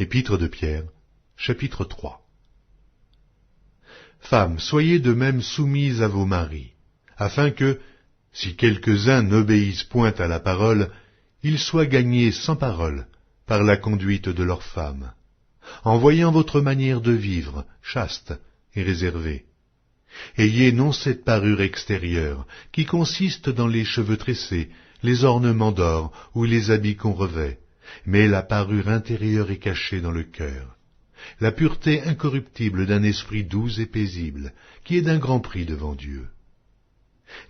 Épître de Pierre, chapitre 3. Femmes, soyez de même soumises à vos maris, afin que, si quelques-uns n'obéissent point à la parole, ils soient gagnés sans parole par la conduite de leurs femmes, en voyant votre manière de vivre chaste et réservée. Ayez non cette parure extérieure, qui consiste dans les cheveux tressés, les ornements d'or ou les habits qu'on revêt, mais la parure intérieure est cachée dans le cœur, la pureté incorruptible d'un esprit doux et paisible, qui est d'un grand prix devant Dieu.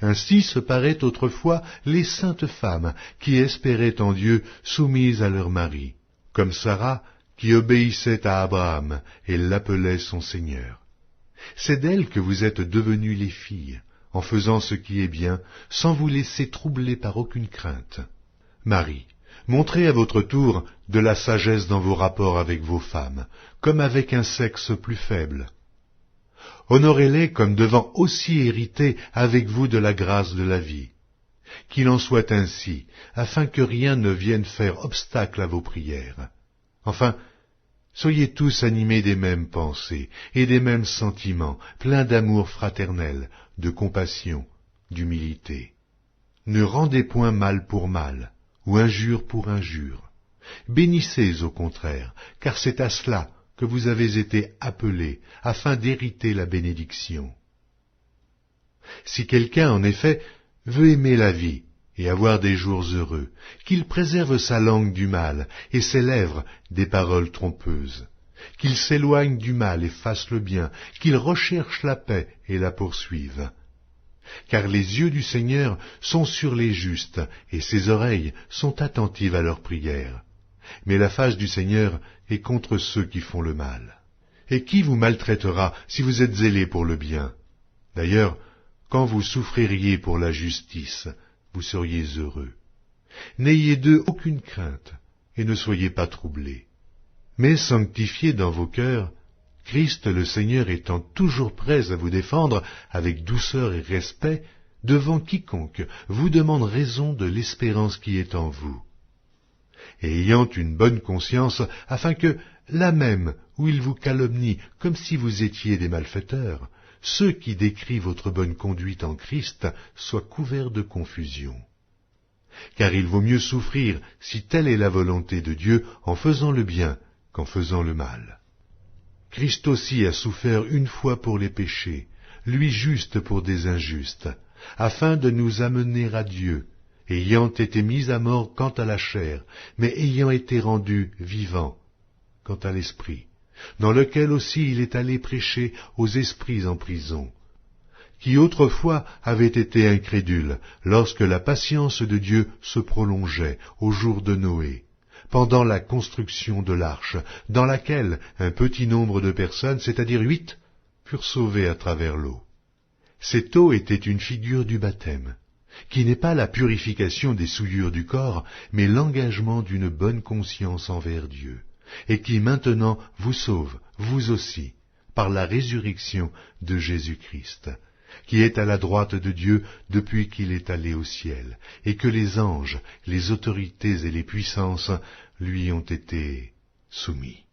Ainsi se paraient autrefois les saintes femmes qui espéraient en Dieu, soumises à leur mari, comme Sarah qui obéissait à Abraham et l'appelait son Seigneur. C'est d'elles que vous êtes devenues les filles, en faisant ce qui est bien, sans vous laisser troubler par aucune crainte. Marie, montrez à votre tour de la sagesse dans vos rapports avec vos femmes, comme avec un sexe plus faible. Honorez-les comme devant aussi hériter avec vous de la grâce de la vie. Qu'il en soit ainsi, afin que rien ne vienne faire obstacle à vos prières. Enfin, soyez tous animés des mêmes pensées et des mêmes sentiments, pleins d'amour fraternel, de compassion, d'humilité. Ne rendez point mal pour mal, ou injure pour injure. Bénissez au contraire, car c'est à cela que vous avez été appelés, afin d'hériter la bénédiction. Si quelqu'un, en effet, veut aimer la vie et avoir des jours heureux, qu'il préserve sa langue du mal et ses lèvres des paroles trompeuses, qu'il s'éloigne du mal et fasse le bien, qu'il recherche la paix et la poursuive. Car les yeux du Seigneur sont sur les justes, et ses oreilles sont attentives à leurs prières. Mais la face du Seigneur est contre ceux qui font le mal. Et qui vous maltraitera si vous êtes zélés pour le bien? D'ailleurs, quand vous souffririez pour la justice, vous seriez heureux. N'ayez d'eux aucune crainte, et ne soyez pas troublés. Mais sanctifiez dans vos cœurs, Christ le Seigneur étant toujours prêt à vous défendre avec douceur et respect devant quiconque vous demande raison de l'espérance qui est en vous. Et ayant une bonne conscience, afin que, là même où ils vous calomnient comme si vous étiez des malfaiteurs, ceux qui décrient votre bonne conduite en Christ soient couverts de confusion. Car il vaut mieux souffrir, si telle est la volonté de Dieu, en faisant le bien qu'en faisant le mal. Christ aussi a souffert une fois pour les péchés, lui juste pour des injustes, afin de nous amener à Dieu, ayant été mis à mort quant à la chair, mais ayant été rendu vivant quant à l'esprit, dans lequel aussi il est allé prêcher aux esprits en prison, qui autrefois avaient été incrédules, lorsque la patience de Dieu se prolongeait au jour de Noé, pendant la construction de l'arche, dans laquelle un petit nombre de personnes, c'est-à-dire 8, furent sauvées à travers l'eau. Cette eau était une figure du baptême, qui n'est pas la purification des souillures du corps, mais l'engagement d'une bonne conscience envers Dieu, et qui maintenant vous sauve, vous aussi, par la résurrection de Jésus-Christ, qui est à la droite de Dieu depuis qu'il est allé au ciel, et que les anges, les autorités et les puissances lui ont été soumis.